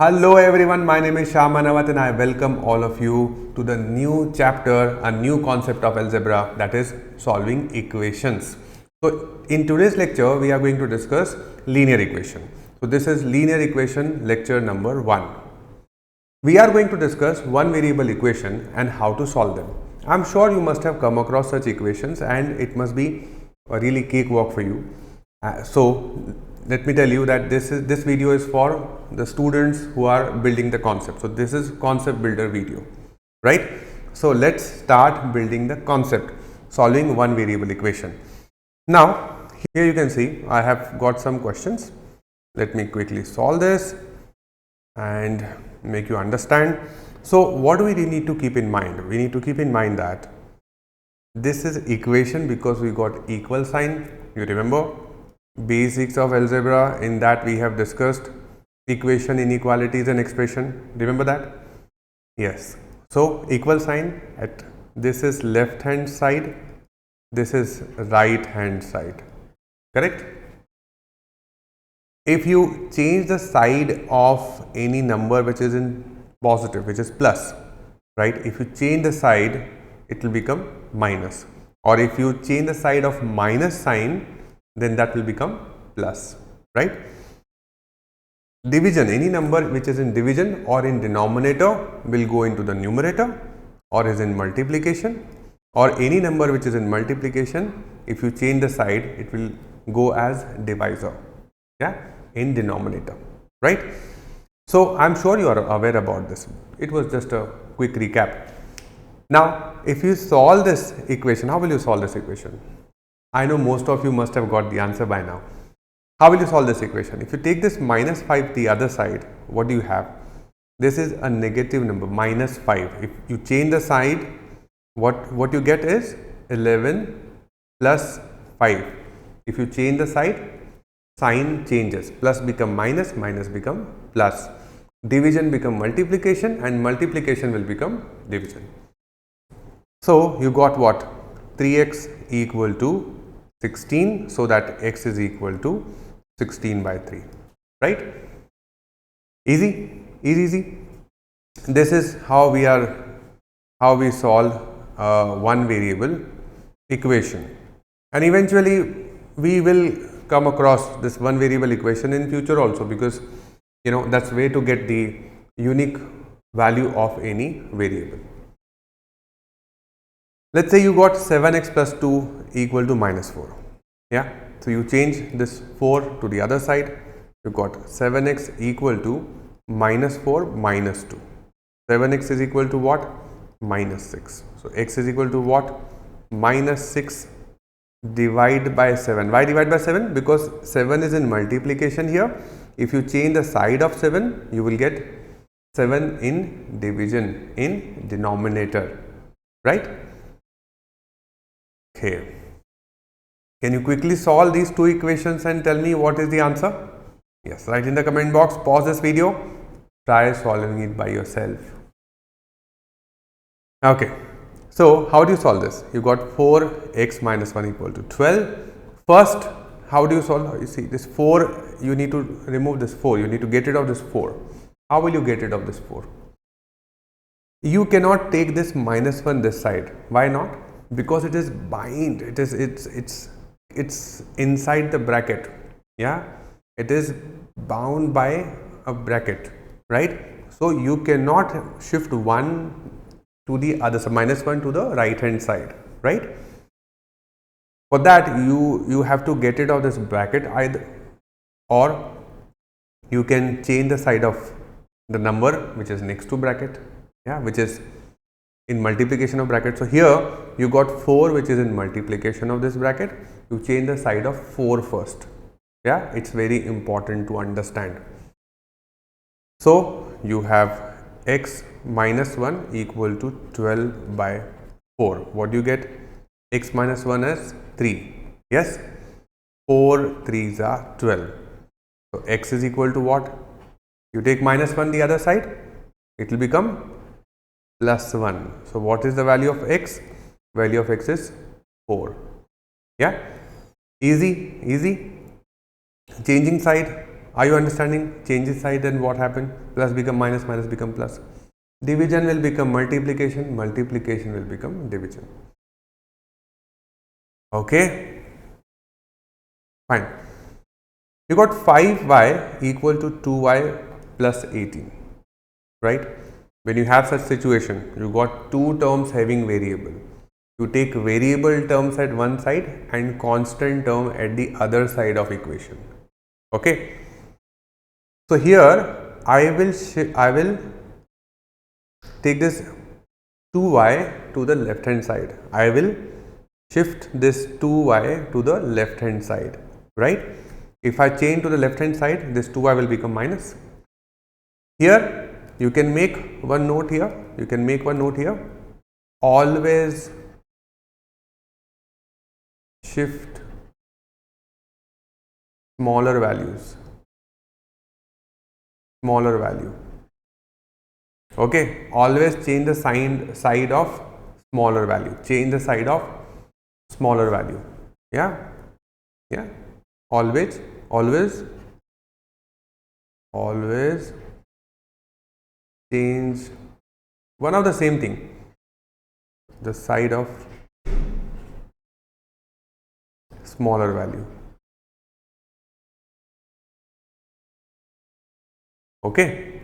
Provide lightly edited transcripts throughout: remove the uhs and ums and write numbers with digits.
Hello everyone, my name is Shyam Manavat and I welcome all of you to the new chapter, a new concept of algebra, that is solving equations. So in today's lecture, we are going to discuss linear equation. So this is linear equation lecture number 1. We are going to discuss one variable equation and how to solve them. I'm sure you must have come across such equations and it must be a really cakewalk for you. So let me tell you that this video is for the students who are building the concept. So this is concept builder video, right? So let's start building the concept, solving one variable equation. Now here you can see I have got some questions. Let me quickly solve this and make you understand. So what do we need to keep in mind? We need to keep in mind that this is equation because we got equal sign. You remember basics of algebra, in that we have discussed equation, inequalities and expression. Remember that? Yes. So equal sign, at this is left hand side, this is right hand side, correct? If you change the side of any number which is in positive, which is plus, right? If you change the side, it will become minus, or if you change the side of minus sign, then that will become plus, right? Division, any number which is in division or in denominator will go into the numerator, or is in multiplication, or any number which is in multiplication, if you change the side, it will go as divisor, yeah, in denominator, right? So I'm sure you are aware about this. It was just a quick recap. Now if you solve this equation, how will you solve this equation? I know most of you must have got the answer by now. How will you solve this equation? If you take this minus 5 the other side, what do you have? This is a negative number, minus 5. If you change the side, what you get is 11 plus 5. If you change the side, sign changes. Plus become minus, minus become plus. Division become multiplication and multiplication will become division. So you got what? 3x equal to 16, so that x is equal to 16 by 3, right? Easy, easy. This is how we solve one variable equation, and eventually we will come across this one variable equation in future also, because you know that's way to get the unique value of any variable. Let's say you got 7x plus 2 equal to minus 4. Yeah. So you change this 4 to the other side. You got 7x equal to minus 4 minus 2. 7x is equal to what? Minus 6. So x is equal to what? Minus 6 divide by 7. Why divide by 7? Because 7 is in multiplication here. If you change the side of 7, you will get 7 in division, in denominator, right? Okay. Can you quickly solve these two equations and tell me what is the answer? Yes, write in the comment box, pause this video, try solving it by yourself. Okay, so how do you solve this? You got 4x minus 1 equal to 12. First, how do you solve? You see this 4, you need to remove this 4, you need to get rid of this 4. How will you get rid of this 4? You cannot take this minus 1 this side. Why not? Because it is bind, it's inside the bracket, yeah, it is bound by a bracket, right? So you cannot shift 1 to the other side, minus 1 to the right hand side, right? For that you have to get rid of this bracket either, or you can change the side of the number which is next to bracket, yeah, which is in multiplication of bracket. So here you got 4 which is in multiplication of this bracket. You change the side of 4 first, yeah, it's very important to understand. So you have x minus 1 equal to 12 by 4. What do you get? X minus 1 is 3, yes, 4 3s are 12. So x is equal to what? You take minus 1 the other side, it will become plus 1. So what is the value of x? Value of x is 4. Yeah, easy. Changing side, Are you understanding? Change the side, then what happened? Plus become minus, minus become plus. Division will become multiplication, multiplication will become division. Okay, fine. You got 5y equal to 2y plus 18, right? When you have such situation, you got two terms having variable. You take variable terms at one side and constant term at the other side of equation. Okay. So here I will take this 2y to the left hand side. I will shift this 2y to the left hand side, right? If I change to the left hand side, this 2y will become minus. Here you can make one note here. You can make one note here. Always shift smaller values. Smaller value. Okay, always change the side of smaller value. Change the side of smaller value. Yeah, yeah. Always change one of the same thing. The side of smaller value. Okay,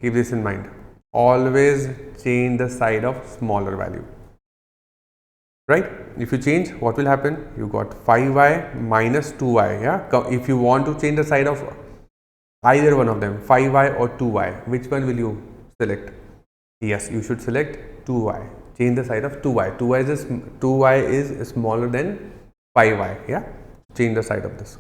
keep this in mind. Always change the side of smaller value, right? If you change, what will happen? You got 5y minus 2y. Yeah, if you want to change the side of either one of them, 5y or 2y, which one will you select? Yes, you should select 2y. Change the side of 2y. 2y is smaller than 5y. Yeah, change the side of this.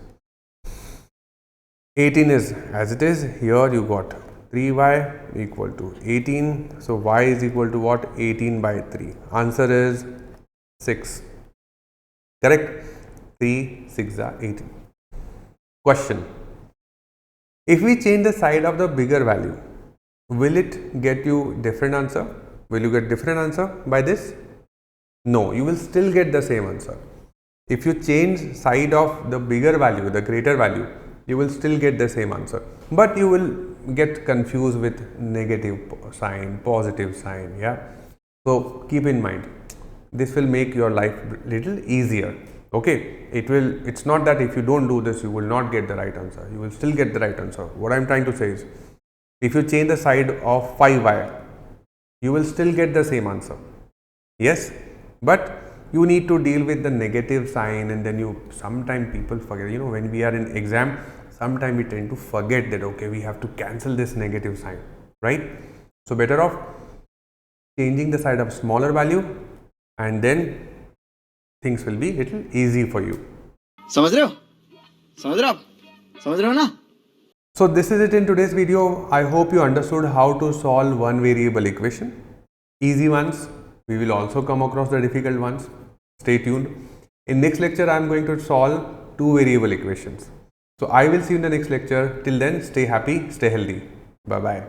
18 is as it is. Here you got 3y equal to 18. So y is equal to what? 18 by 3. Answer is 6. Correct? 3 6 are 18. Question: if we change the side of the bigger value, will it get you different answer? Will you get different answer by this? No, you will still get the same answer. If you change side of the bigger value, the greater value, you will still get the same answer, but you will get confused with negative sign, positive sign. Yeah, so keep in mind, this will make your life little easier. Okay, it's not that if you don't do this you will not get the right answer. You will still get the right answer. What I'm trying to say is, if you change the side of 5y, you will still get the same answer. Yes, but you need to deal with the negative sign, and then sometimes people forget, when we are in exam, sometimes we tend to forget that, okay, we have to cancel this negative sign, right? So better off changing the side of smaller value, and then things will be little easy for you. समझ रहे हो? समझ रहे हो आप? समझ रहे हो ना? So this is it in today's video. I hope you understood how to solve one variable equation. Easy ones. We will also come across the difficult ones. Stay tuned. In next lecture, I am going to solve two variable equations. So I will see you in the next lecture. Till then, stay happy, stay healthy. Bye bye.